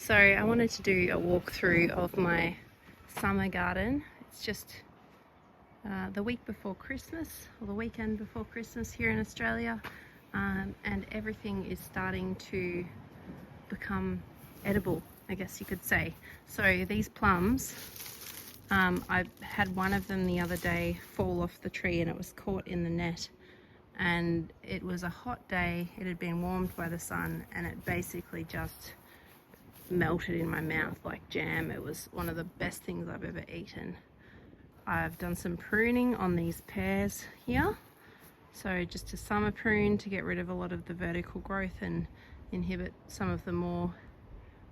So I wanted to do a walkthrough of my summer garden. It's just the week before Christmas, or the weekend before Christmas here in Australia, and everything is starting to become edible, I guess you could say. So these plums, I had one of them the other day fall off the tree and it was caught in the net, and it was a hot day. It had been warmed by the sun and it basically just melted in my mouth like jam. It was one of the best things I've ever eaten. I've done some pruning on these pears here, so just a summer prune to get rid of a lot of the vertical growth and inhibit some of the more,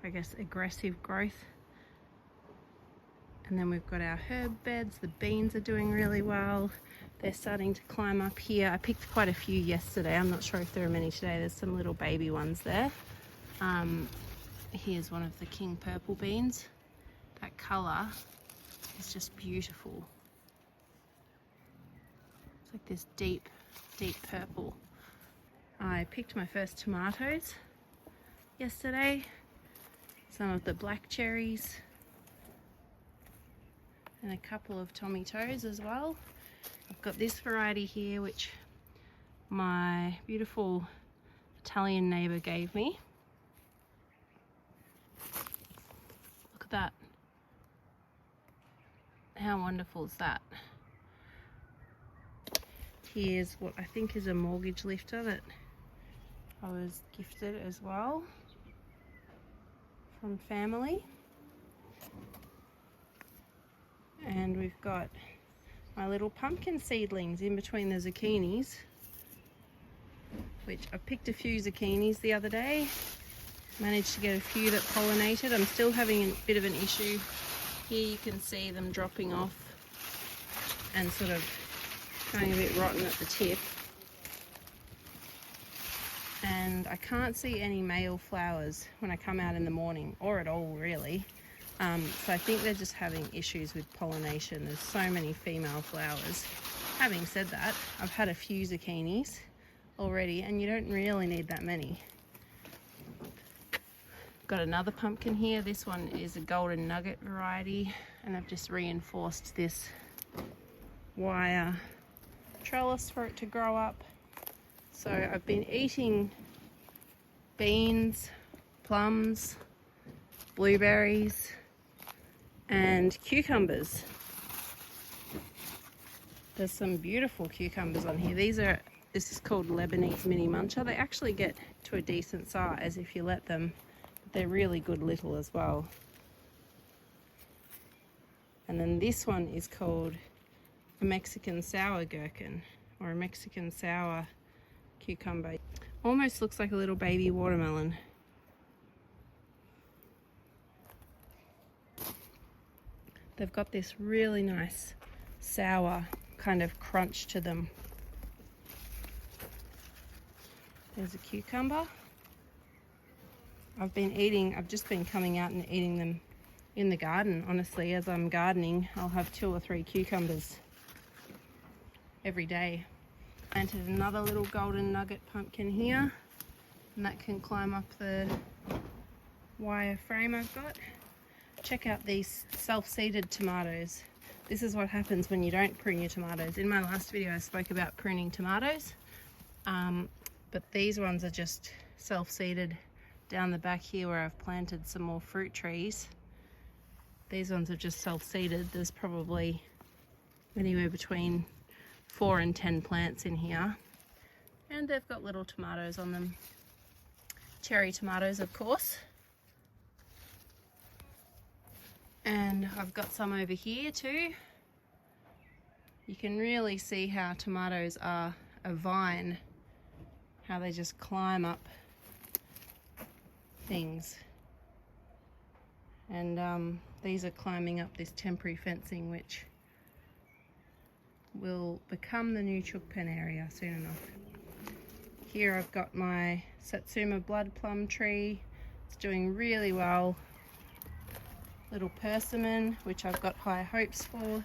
I guess, aggressive growth. And then we've got our herb beds. The beans are doing really well. They're starting to climb up here. I picked quite a few yesterday. I'm not sure if there are many today. There's some little baby ones there. Here's one of the king purple beans. That colour is just beautiful. It's like this deep, deep purple. I picked my first tomatoes yesterday. Some of the black cherries. And a couple of tomatoes as well. I've got this variety here which my beautiful Italian neighbour gave me. Look at that. How wonderful is that? Here's what I think is a mortgage lifter that I was gifted as well from family. And we've got my little pumpkin seedlings in between the zucchinis, which I picked a few zucchinis the other day. Managed to get a few that pollinated. I'm still having a bit of an issue. Here you can see them dropping off and sort of going a bit rotten at the tip. And I can't see any male flowers when I come out in the morning, or at all really. So I think they're just having issues with pollination. There's so many female flowers. Having said that, I've had a few zucchinis already, and you don't really need that many. Got another pumpkin here. This one is a golden nugget variety, and I've just reinforced this wire trellis for it to grow up. So I've been eating beans, plums, blueberries, and cucumbers. There's some beautiful cucumbers on here. This is called Lebanese mini muncher. They actually get to a decent size if you let them. They're really good little as well. And then this one is called a Mexican sour gherkin, or a Mexican sour cucumber. Almost looks like a little baby watermelon. They've got this really nice sour kind of crunch to them. There's a cucumber. I've just been coming out and eating them in the garden. Honestly, as I'm gardening, I'll have 2 or 3 cucumbers every day. Planted another little golden nugget pumpkin here, and that can climb up the wire frame I've got. Check out these self-seeded tomatoes. This is what happens when you don't prune your tomatoes. In my last video I spoke about pruning tomatoes, but these ones are just self-seeded down the back here where I've planted some more fruit trees. These ones are just self-seeded. There's probably anywhere between 4 and 10 plants in here, and they've got little tomatoes on them. Cherry tomatoes, of course. And I've got some over here too. You can really see how tomatoes are a vine, how they just climb up things. And these are climbing up this temporary fencing, which will become the new chook pen area soon enough. Here I've got my Satsuma blood plum tree. It's doing really well. Little persimmon, which I've got high hopes for.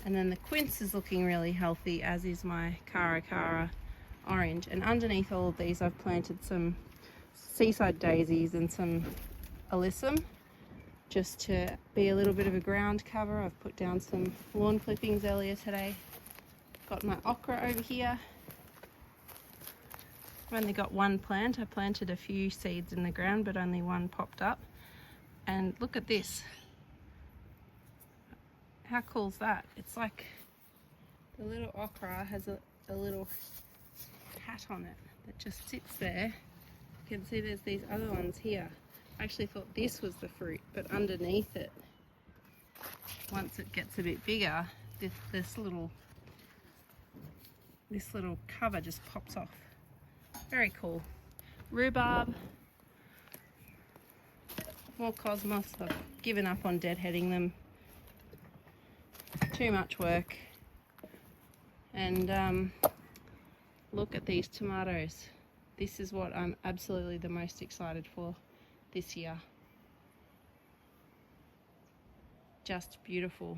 And then the quince is looking really healthy, as is my Cara orange. And underneath all of these I've planted some seaside daisies and some alyssum just to be a little bit of a ground cover. I've put down some lawn clippings earlier today. Got my okra over here. I've only got one plant. I planted a few seeds in the ground, but only one popped up. And look at this. How cool is that? It's like the little okra has a little hat on it that just sits there. You can see there's these other ones here. I actually thought this was the fruit, but underneath it, once it gets a bit bigger, this little cover just pops off. Very cool. Rhubarb, more cosmos. I've given up on deadheading them. Too much work. And look at these tomatoes. This is what I'm absolutely the most excited for this year. Just beautiful.